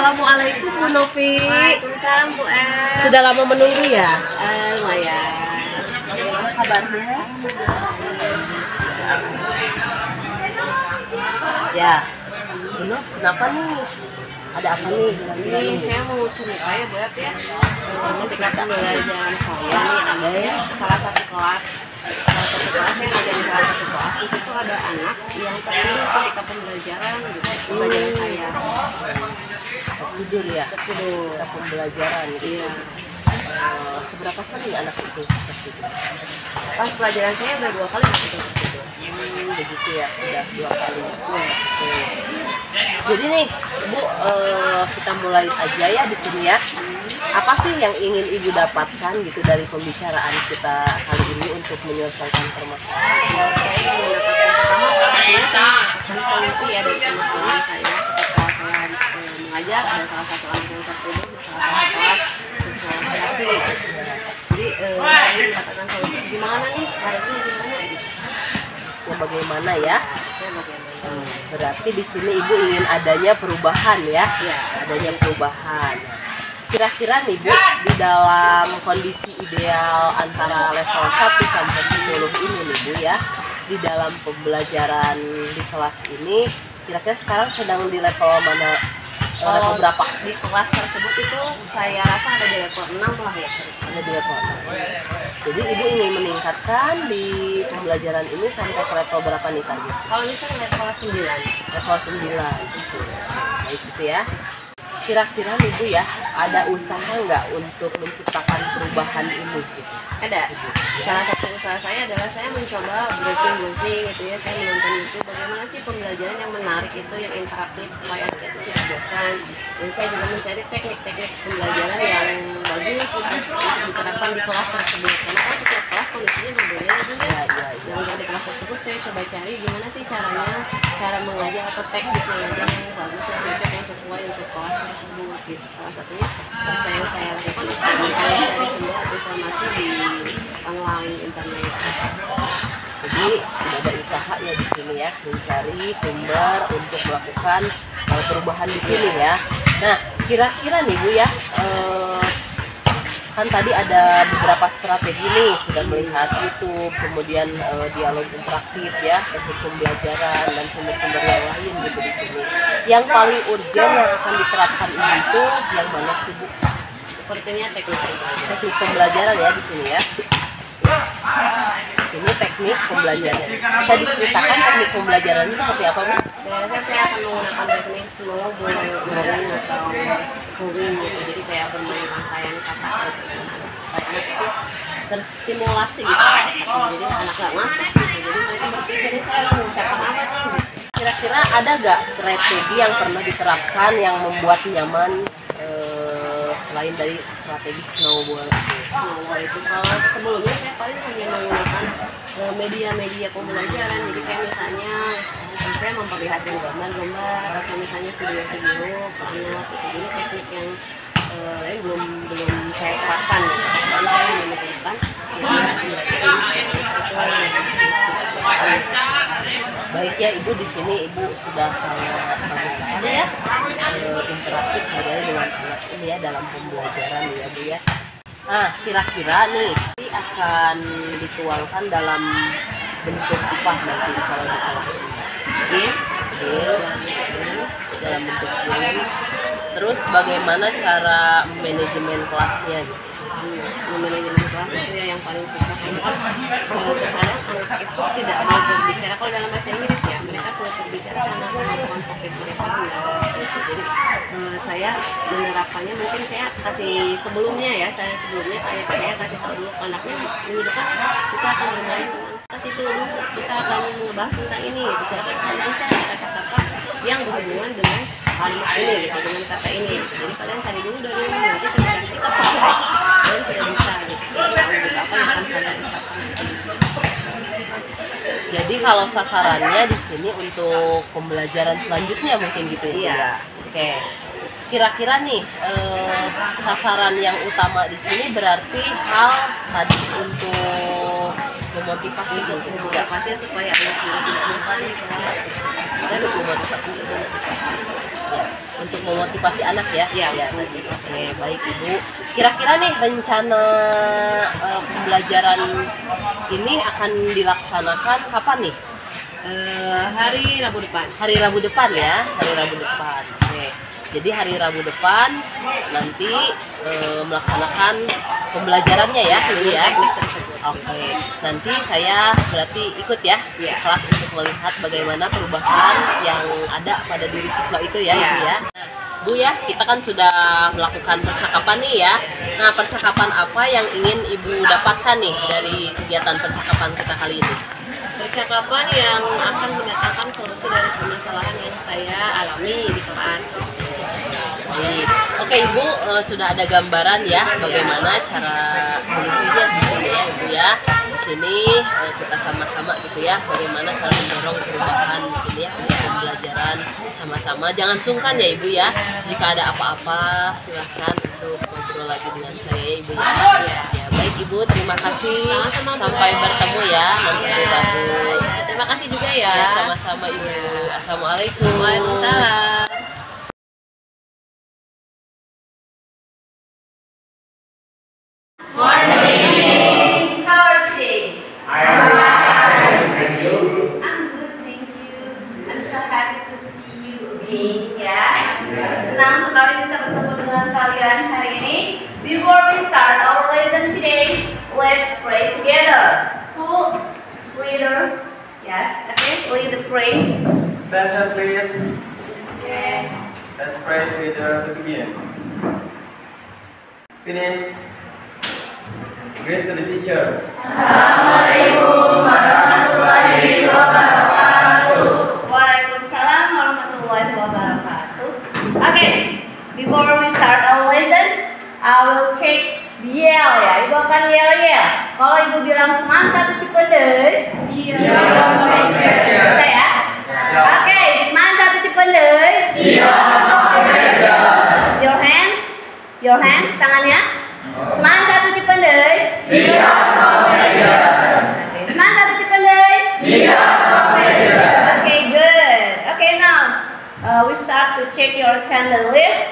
Assalamualaikum Bu Novi. Waalaikumsalam Bu El. Sudah lama menunggu ya? Lumayan. Bagaimana kabarnya? Ya, Bu Nov, kenapa nih? Ada apa nih? Ini saya mau cerita ya Bu El ya. Ketika pembelajaran saya nih ada ya salah satu kelas yang ada di salah satu kelas, di situ ada anak yang tertidur ketika pembelajaran gitu, pembelajaran saya. Tertidur ya? Tertidur. Ketika pembelajaran gitu. Iya. Seberapa sering anak itu tertidur? Pas pelajaran saya udah 2 kali tertidur. Begitu ya, sudah 2 kali. Jadi nih, Bu, kita mulai aja ya di sini ya. Apa sih yang ingin Ibu dapatkan gitu dari pembicaraan kita kali ini untuk menyelesaikan permasalahan? Saya ingin mendapatkan pertama saya solusi ya dari permasalahan saya ketika saya mengajar ada salah satu anak yang tertidur di salah satu kelas siswa laki-laki. Jadi saya ingin mendapatkan solusi gimana nih, harusnya gimana gitu. Bagaimana ya? Saya bagaimana? Berarti di sini Ibu ingin adanya perubahan ya? Iya. Adanya perubahan. Kira-kira nih Bu, di dalam kondisi ideal antara level 1 sampai 10 ini nih Bu ya, di dalam pembelajaran di kelas ini, kira-kira sekarang sedang di level mana? Level berapa? Di kelas tersebut itu saya rasa ada di level 6 lah ya. Ada di level 6. Jadi Ibu ingin meningkatkan di pembelajaran ini sampai ke level berapa nih target? Kalau misalnya level 9. Level 9 itu. Baik gitu ya. Kira-kira nih Bu ya, ada usaha nggak untuk menciptakan perubahan ini gitu? Ada. Salah satu usaha saya adalah saya mencoba browsing gitu ya, saya menonton YouTube bagaimana sih pembelajaran yang menarik itu, yang interaktif supaya anak itu tidak bosan. Dan saya juga mencari teknik-teknik pembelajaran yang bagus untuk diterapkan di kelas tersebut. Karena kan setiap kelas kondisinya berbeda juga. Yang di kelas tersebut saya coba cari gimana sih cara mengajar atau teknik mengajar yang bagus, yang cocok, yang sesuai untuk kelas tersebut gitu. Salah satunya saya lakukan untuk mencari sumber informasi di online internet. Jadi ada usaha ya di sini ya, mencari sumber untuk melakukan perubahan di sini ya. Nah, kira-kira nih Bu ya, kan tadi ada beberapa strategi nih, sudah melihat YouTube, kemudian dialog interaktif ya, teknik pembelajaran dan sumber-sumber yang lain gitu di sini. Yang paling urgent yang akan diterapkan itu yang mana sih Bu? Sepertinya Teknik pembelajaran ya di sini ya. Di sini teknik pembelajaran. Bisa diceritakan teknik pembelajaran ini seperti apa Bu? Saya rasa saya akan menggunakan teknik slow learning atau flowing gitu. Jadi kayak bermain rangkaian kata gitu. Supaya anak itu terstimulasi gitu. Jadi anak gak ngantuk gitu. Jadi mereka berpikir ini saya harus mengucapkan apa nih gitu. Kira-kira ada gak strategi yang pernah diterapkan yang membuat nyaman selain dari strategi snowball itu kalau sebelumnya saya paling hanya menggunakan media-media pembelajaran, jadi kayak misalnya saya memperlihatkan gambar-gambar atau misalnya video-video ke anak gitu. Jadi teknik yang belum saya terapkan gitu. Jadi saya memikirkan baik ya Ibu, di sini Ibu sudah sangat bagus sekali ya, interaktif sebenarnya dengan anak ini ya dalam pembelajaran ya Bu ya. Nah, kira-kira nih ini akan dituangkan dalam bentuk apa nanti kalau di kelas? Games dalam bentuk games. Terus bagaimana cara manajemen kelasnya gitu? Manajemen kelas itu ya yang paling susah karena sekarang anak itu tidak mau berbicara kalau dalam bahasa Inggris ya, mereka sulit berbicara karena kemampuan kognitif mereka rendah. Jadi saya menerapkannya, mungkin saya kasih sebelumnya kayak saya kasih tahu dulu anaknya minggu depan kita akan bermain tentang kasih dulu, kita akan membahas tentang ini gitu. Silakan kalian cari kata-kata yang berhubungan dengan kalimat ini gitu, dengan kata ini gitu. Jadi kalian cari dulu dari ini, nanti ketika kita pakai kalian sudah bisa gitu. Apa yang akan kalian ucapkan. Jadi kalau sasarannya di sini untuk pembelajaran selanjutnya mungkin gitu ya? Iya. Oke. Kira-kira nih sasaran yang utama di sini berarti hal tadi untuk memotivasi Untuk memotivasi supaya anak tidak bosan di kelas dan memotivasi. Ya, untuk memotivasi anak ya. Iya, Ya, tadi. Oke, baik Ibu. Kira-kira nih rencana pembelajaran ini akan dilaksanakan kapan nih? Hari Rabu depan. Hari Rabu depan ya, hari Rabu depan. Oke. Jadi hari Rabu depan nanti melaksanakan pembelajarannya ya, Ibu ya. Oke. Nanti saya berarti ikut ya kelas untuk melihat bagaimana perubahan yang ada pada diri siswa itu ya, Ibu ya. Nah, Bu ya, kita kan sudah melakukan percakapan nih ya. Nah, percakapan apa yang ingin Ibu dapatkan nih dari kegiatan percakapan kita kali ini? Percakapan yang akan mendatangkan solusi dari permasalahan yang saya alami di kelas. Baik. Oke Ibu, sudah ada gambaran ya bagaimana cara solusinya di sini ya Ibu ya. Di sini kita sama-sama gitu ya bagaimana cara mendorong perubahan di sini ya untuk pembelajaran sama-sama. Jangan sungkan ya Ibu ya. Jika ada apa-apa silahkan untuk ngobrol lagi dengan saya ya Ibu ya. Ya baik Ibu, terima kasih. Sama-sama, sampai Bu. bertemu ya nanti hari Rabu. Terima kasih juga ya. Ya, sama-sama Ibu. Assalamualaikum. Waalaikumsalam. Morning. How are you? And you? I'm good, thank you. I'm so happy to see you again, ya. Senang sekali bisa bertemu dengan kalian hari ini. Before we start our lesson today, let's pray together. Who leader? Yes, okay. Leader pray. Attention please. Yes. Let's pray together to begin. Finish. Greet to the teacher. Assalamualaikum warahmatullahi wabarakatuh. Waalaikumsalam warahmatullahi wabarakatuh. Okay, before we start our lesson, I will check yell ya. Ibu akan yell. Kalau ibu bilang semangat satu cependei, bisa ya? Oke, semangat satu cependei. Your hands, tangannya. Semangat satu cependei. Okay, semangat satu cependei. Okay, good. Okay, now we start to check your attendance list.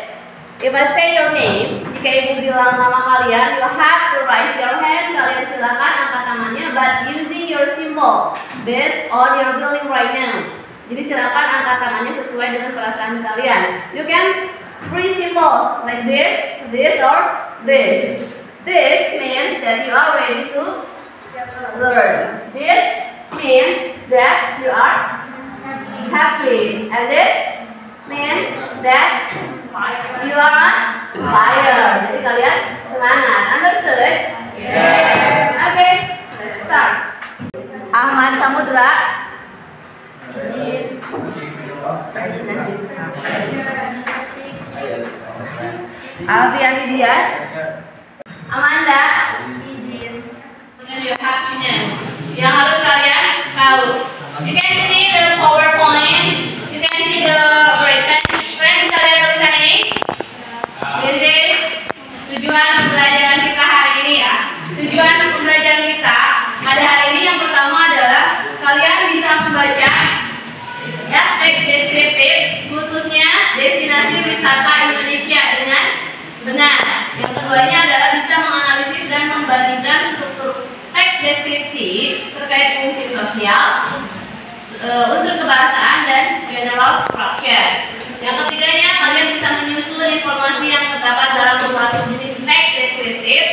If I say your name, jika ibu bilang nama kalian, you have to raise your hand. Kalian silakan angkat tangannya, but using your symbol based on your feeling right now. Jadi silakan angkat tangannya sesuai dengan perasaan kalian. You can three symbols like this or this. This means that you are ready to learn. This means that you are happy, and this means that you are on fire. Jadi kalian semangat. Understood? Yes. Okay, let's start. Ahmad Samudra. Alfian Dias. Amanda. You have to know. Yang harus kalian tahu. You can see the PowerPoint. You can see the written. Kalian bisa lihat tulisan ini. This is tujuan pembelajaran kita hari ini ya. Tujuan pembelajaran kita pada hari ini yang pertama adalah kalian bisa membaca ya teks deskriptif khususnya destinasi wisata Indonesia dengan benar. Yang keduanya adalah bisa menganalisis dan membandingkan struktur teks deskripsi terkait fungsi sosial, unsur kebahasaan dan general structure. Yang ketiganya kalian bisa menyusun informasi yang terdapat dalam berbagai jenis teks deskriptif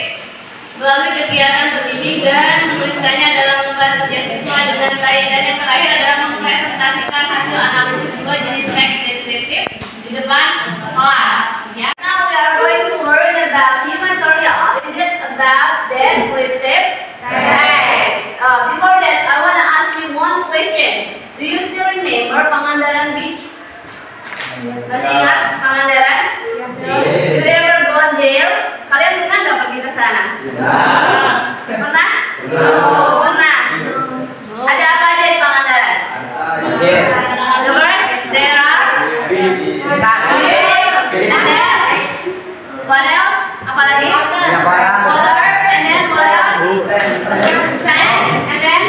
melalui kegiatan berbimbing dan menuliskannya dalam lembar kerja siswa dengan baik. Dan yang terakhir adalah mempresentasikan hasil analisis dua jenis teks deskriptif di depan kelas. Ya. Now we are going to learn about new material. Is it about descriptive text? Before that, I want to ask you one question. Do you still remember Pangandaran Beach? Masih ingat Pangandaran? Do you ever go there? Kalian pernah nggak pergi ke sana? Pernah? Pernah. Ada apa aja di Pangandaran? The first, there are and then what else? Apa lagi? Water, and then what else? Sand, and then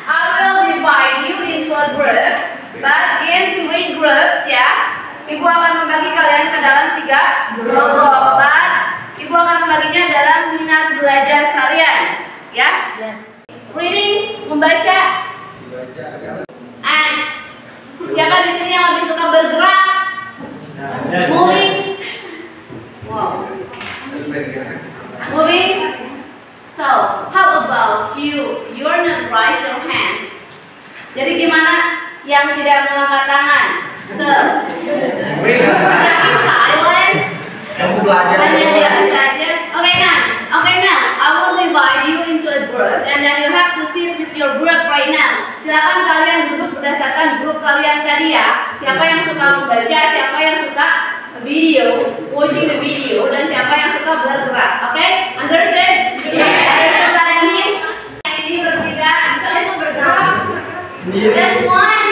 I will divide you into a groups, but in three groups ya. belajar kalian, ya? Reading, membaca. And siapa di sini yang lebih suka bergerak? Moving. Wow. Moving. So, how about you? You are not raise your hands. Jadi gimana yang tidak mengangkat tangan? So, silent. Hanya diam saja. Okay, now I will divide you into groups, and then you have to sit with your group right now. Silakan kalian duduk berdasarkan grup kalian tadi ya. Siapa yang suka membaca, siapa yang suka video, watching the video, dan siapa yang suka bergerak. Okay, understand? Yeah. Ini bertiga, saya bergerak. Just one.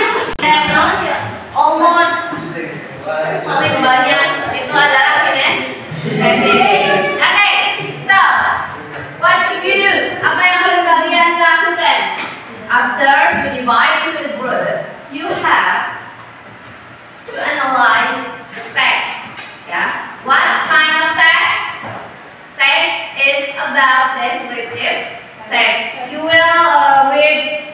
Almost paling banyak itu adalah fitness. Okay, so what should you do? Apa yang harus kalian lakukan? After you divide into a group, you have to analyze the text. Yeah, what kind of text? Text is about descriptive text. You will read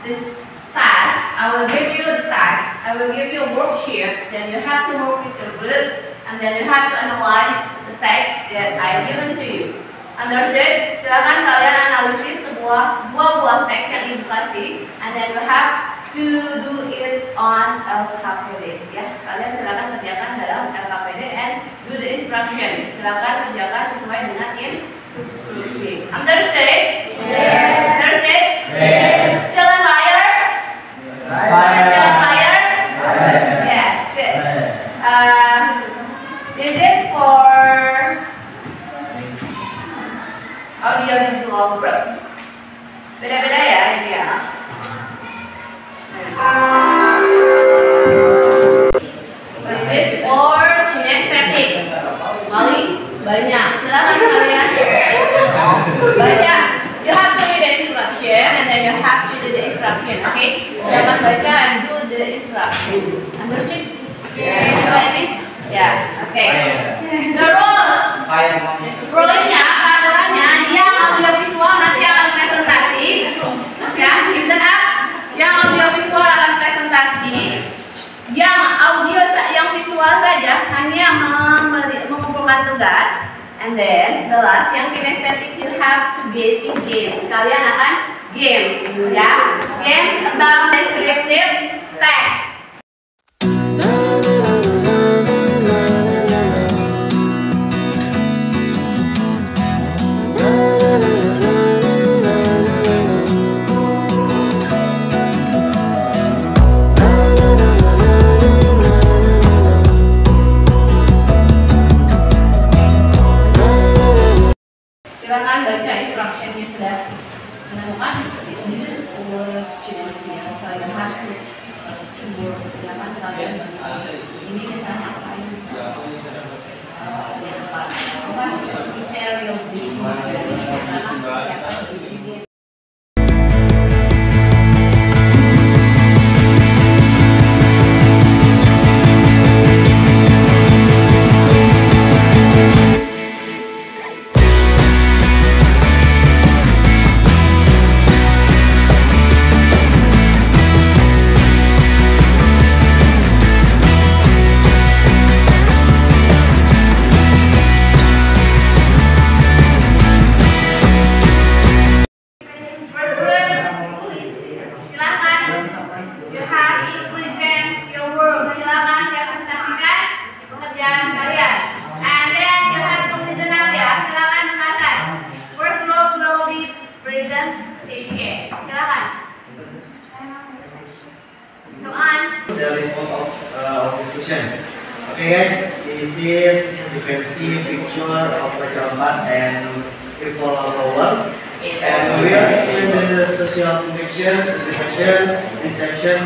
this task. I will give you the task. I will give you a worksheet. Then you have to work with your group, and then you have to analyze the text that I given to you. Understood? Silakan kalian analisis sebuah buah teks yang ibu kasih, and then you have to do it on LKPD. Ya, kalian silakan kerjakan dalam LKPD and do the instruction. Silakan kerjakan sesuai dengan instruksi. Understood? Yes. Understood? Yes. Still on fire? Still on fire? Yes. Good. This is for audiovisual group. Beda-beda ya ini ya. This is for kinesthetic. Paling banyak. Silakan kalian baca. You have to read the instruction and then you have to do the instruction. Okay? Silakan baca and do the instruction. Understood? Yes. Yeah. Okay. The rules. Rulesnya, peraturannya, yang audiovisual nanti akan presentasi. Ya, listen up. Yang audiovisual akan presentasi. Yang audio, yang visual saja hanya mengumpulkan tugas. And then 11 yang kinesthetic you have to guess in games. Kalian akan games, ya. Games about descriptive text. Silakan baca instructionnya sudah menemukan. This is all students here, so you have to work. Silakan kalian ini misalnya apa ini prepare your business. The response of this question. Okay guys, this is you can see picture of pelajaran 4 and people power. And we will explain the social function, introduction, description,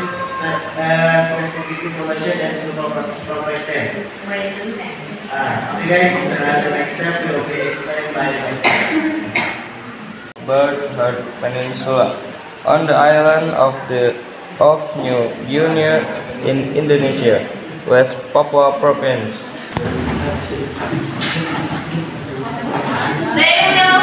specific information, and simple perfect tense. Okay guys, the next step will be explained by Bird Heard Peninsula on the island of New Guinea in Indonesia, West Papua Province. They will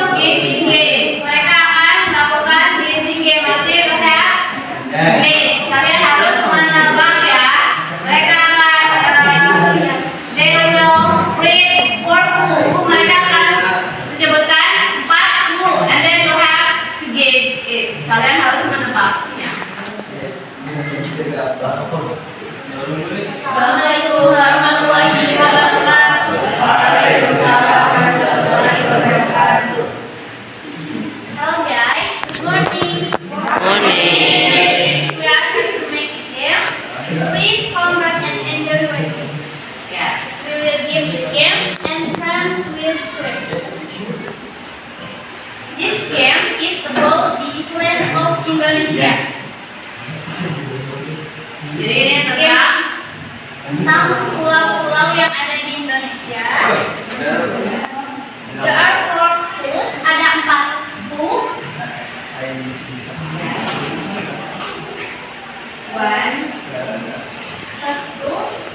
This game is about the island of Indonesia. Jadi ini tentang pulau-pulau yang ada di Indonesia. There are 4 clues, ada 4 clue. First clue.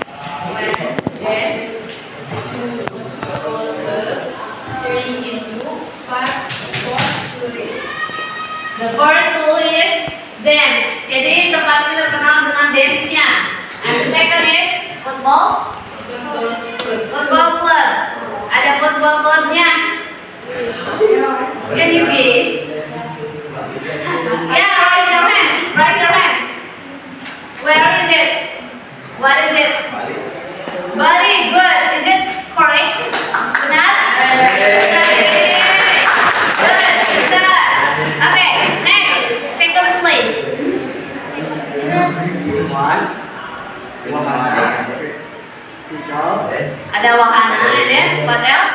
The first clue is dance. Jadi tempat ini terkenal dengan dance-nya. And the second is football. Football club. Ada football clubnya. Can you guess? Yeah, raise your hand. Raise your hand. Where is it? What is it? Bali. Good. Is it correct? Benar? Okay, next, second place. Ada wahana, and then what else?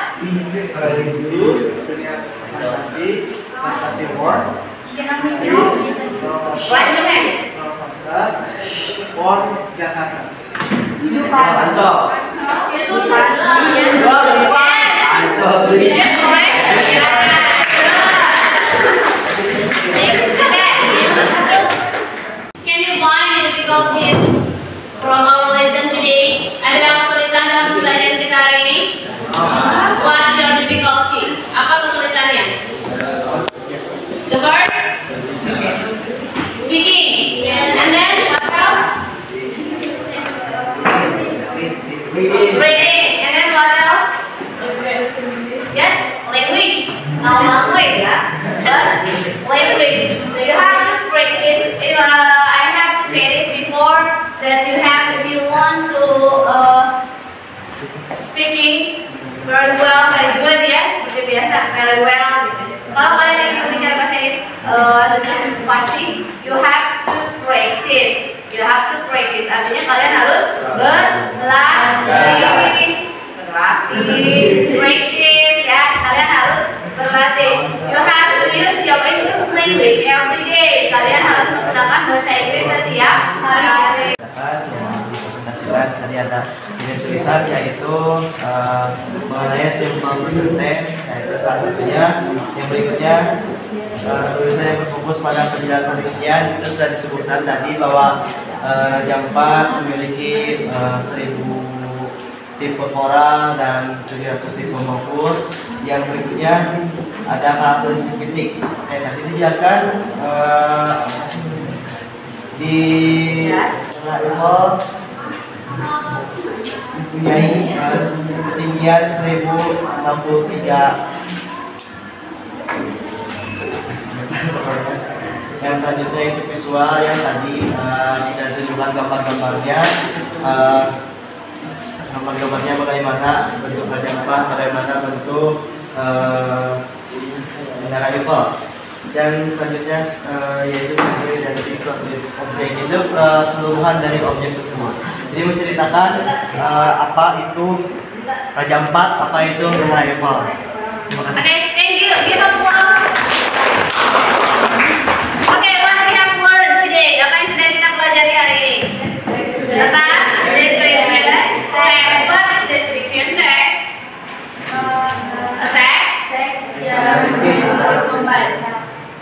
Raise your hand. Can you find the difficulties from our lesson today? Adakah kesulitan dalam pembelajaran kita hari ini? What's your difficulty? Apa kesulitannya? The first? Speaking. And then what else? Reading. And then what else? Yes, language. No language, ya. But language. You have to practice. I have said it before that you have, if you want to speaking very well, very good, ya, seperti biasa, very well. Gitu. Kalau kalian ingin berbicara bahasa Inggris dengan pasti, you have to practice. You have to practice. Artinya kalian harus berlatih, practice, ya. Kalian harus berlatih. You have to use your English language every day. Kalian harus menggunakan bahasa Inggris setiap hari. Presentasikan tadi ada jenis tulisan yaitu mengenai simple present tense, yaitu salah satunya. Yang berikutnya tulisan yang berfokus pada penjelasan rincian, itu sudah disebutkan tadi bahwa Raja Ampat memiliki 1000 tipe koral dan 700 tipe fokus. Yang berikutnya ada karakteristik fisik. Nanti dijelaskan di level mempunyai ketinggian 1063. Yang selanjutnya itu visual, yang tadi sudah ditunjukkan gambar-gambarnya. Gambar-gambarnya bagaimana bentuk Raja Ampat, bagaimana bentuk Menara Eiffel. Dan selanjutnya yaitu mencuri dari objek, itu keseluruhan dari objek tersebut. Jadi menceritakan apa itu Raja Ampat, apa itu Menara Eiffel. Terima kasih. Okay, thank you. Give applause. Okay, what we have learned today? Apa yang sudah kita pelajari hari ini? Tentang description text. What is description text? A text.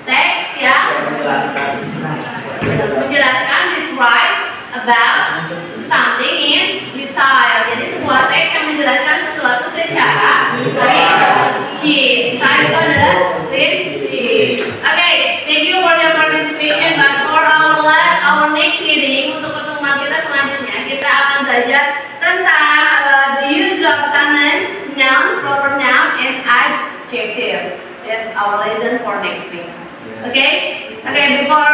Text, ya. Menjelaskan, describe about something in detail. Jadi sebuah teks yang menjelaskan sesuatu secara rinci. Detail itu adalah rinci. Okay, thank you for your participation. But for our next meeting, untuk pertemuan kita selanjutnya, kita akan belajar tentang the use of common noun, proper noun, and adjective. That's our lesson for next week. Okay? Okay, before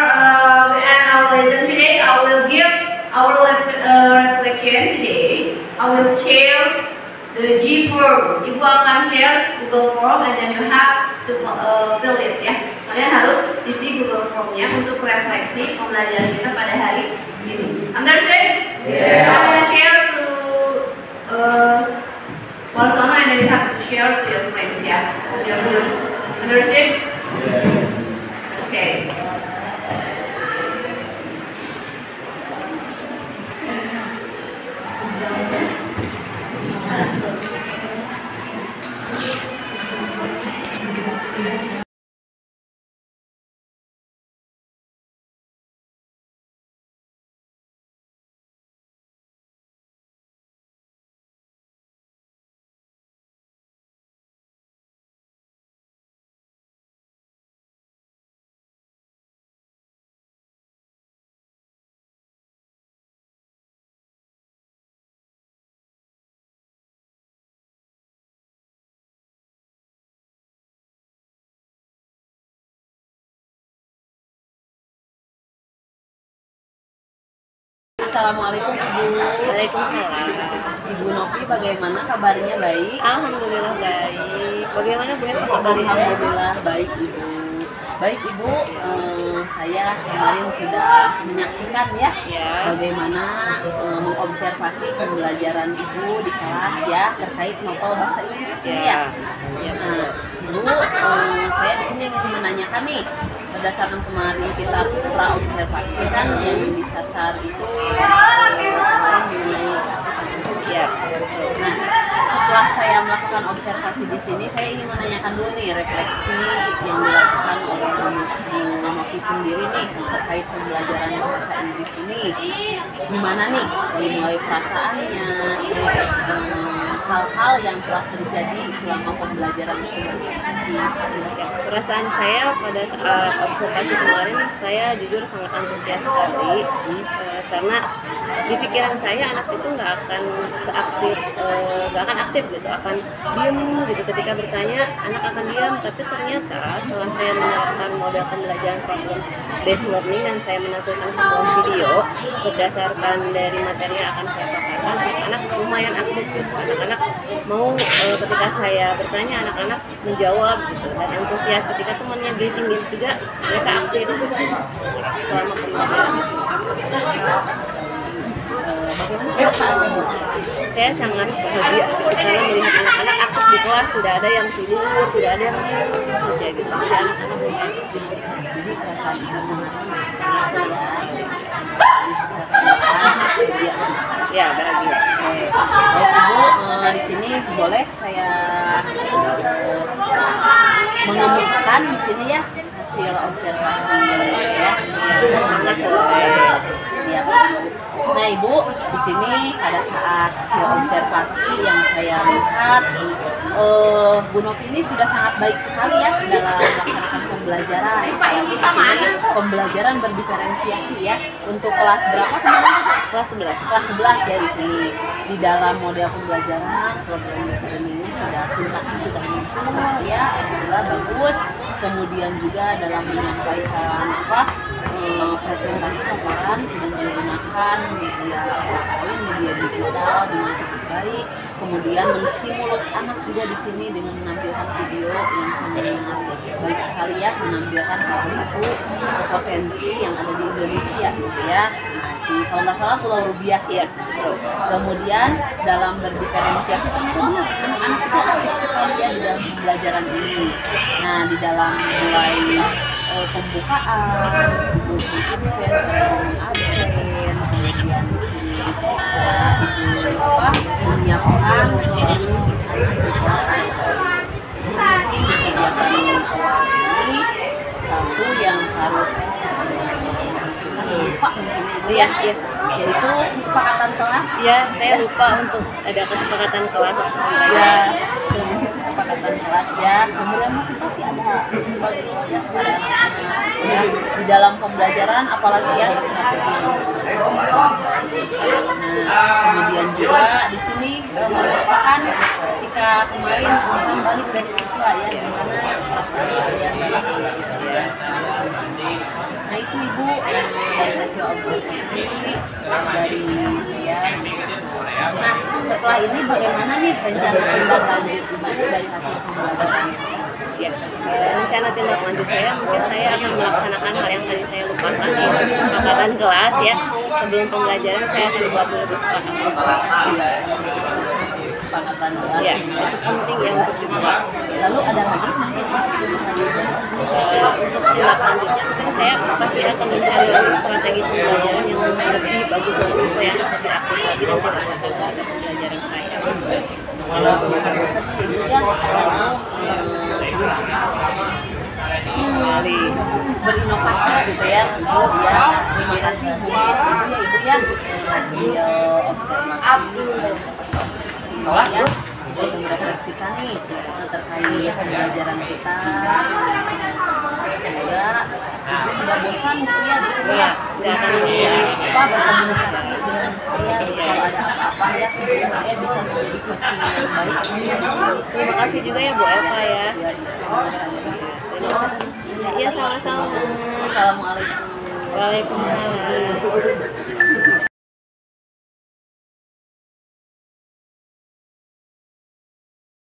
we end our lesson today, I will give our reflection today. I will share the G form. Ibu akan share Google Form, and then you have to fill it, ya. Kalian harus isi Google Formnya untuk refleksi pembelajaran kita pada hari ini. Understood? Yeah. I will share to Warsono, and then you have to share to your friends, ya. Understood? Assalamualaikum Ibu. Waalaikumsalam. Ibu Novi bagaimana kabarnya, baik? Alhamdulillah baik. Bagaimana Bu Eva kabarnya? Alhamdulillah baik Ibu. Baik Ibu, saya kemarin sudah menyaksikan ya, bagaimana mengobservasi pembelajaran Ibu di kelas ya terkait novel bahasa Inggris ya. Nah, Ibu, saya di sini ingin menanyakan nih, berdasarkan kemarin kita observasi kan yang disasar itu kemarin mengenai ya. Nah, setelah saya melakukan observasi di sini, saya ingin menanyakan dulu nih refleksi yang dilakukan oleh Bu Novi sendiri nih terkait pembelajaran bahasa Inggris ini. Gimana nih dari mulai perasaannya, terus hal-hal yang telah terjadi selama pembelajaran itu. Perasaan saya pada saat observasi kemarin, saya jujur sangat antusias sekali karena di pikiran saya anak itu nggak akan aktif gitu, akan diem gitu ketika bertanya, anak akan diam. Tapi ternyata setelah saya menerapkan model pembelajaran problem based learning dan saya menampilkan sebuah video berdasarkan dari materi yang akan saya paparkan, anak-anak lumayan aktif gitu. Anak-anak mau ketika saya bertanya, anak-anak menjawab gitu, dan antusias. Ketika temannya guessing games juga, mereka aktif selama pembelajaran. Saya sangat bahagia karena melihat anak-anak aktif di kelas, tidak ada yang tidur, tidak ada yang terus ya gitu. Jadi anak-anak lumayan aktif. Jadi perasaan Ibu ya bahagia. Baik Ibu, di sini boleh saya mengemukakan di sini ya hasil observasi ya. Sangat boleh. Siap. Nah Ibu, di sini pada saat hasil observasi yang saya lihat, Bu Novi ini sudah sangat baik sekali ya dalam melaksanakan pembelajaran. Apalagi di sini pembelajaran berdiferensiasi ya. Untuk kelas berapa kemarin? Kelas 11. Kelas 11 ya di sini. Di dalam model pembelajaran program bahasa learning-nya sudah sintaknya sudah muncul ya, alhamdulillah bagus. Kemudian juga dalam menyampaikan presentasi paparan sudah menggunakan media PowerPoint, media digital dengan sangat baik. Kemudian menstimulus anak juga di sini dengan menampilkan video yang sangat baik sekali ya, menampilkan salah satu potensi yang ada di Indonesia gitu ya. Kalau nggak salah Pulau Rubiah ya. Kemudian dalam berdiferensiasi ternyata benar anak-anak itu aktif sekali ya di dalam pembelajaran ini. Nah di dalam mulai pembukaan, ibu absen, kemudian di sini menyiapkan anak di kelas. Mungkin di kegiatan awal ini satu yang harus lupa mungkin Ibu ya, yaitu kesepakatan kelas. Ya, saya lupa untuk ada kesepakatan kelas ya, kesepakatan kelas ya. Kemudian motivasi ada bagus ya pada anak-anak ya, di dalam pembelajaran apalagi ya strategi. Nah, kemudian juga di sini merupakan ketika kemarin bukan balik dari siswa ya, gimana perasaan kalian dalam pembelajaran. Nah itu Ibu dari hasil observasi dari saya. Nah setelah ini bagaimana nih rencana tindak lanjut Ibu dari hasil pembelajaran? Ya, rencana tindak lanjut saya mungkin saya akan melaksanakan hal yang tadi saya lupakan, yaitu kesepakatan kelas ya. Sebelum pembelajaran saya akan buat dulu kesepakatan kelas. Kesepakatan kelas. Ya, itu penting ya untuk dibuat. Lalu ada lagi mungkin untuk tindak lanjutnya mungkin saya pasti akan mencari lagi strategi pembelajaran yang lebih bagus lagi supaya anak lebih aktif lagi dan tidak bosan pada pembelajaran saya. Kalau tidak bosan Ibu ya, harus di pembelajaran kita. Semoga Ibu tidak bosan gitu ya di sini ya. Nggak akan bisa Berkomunikasi dengan saya. Kalau ada apa-apa ya, semoga saya bisa menjadi coaching yang baik. Terima kasih juga ya Bu Eva ya. Terima kasih. Iya sama-sama. Assalamualaikum. Waalaikumsalam.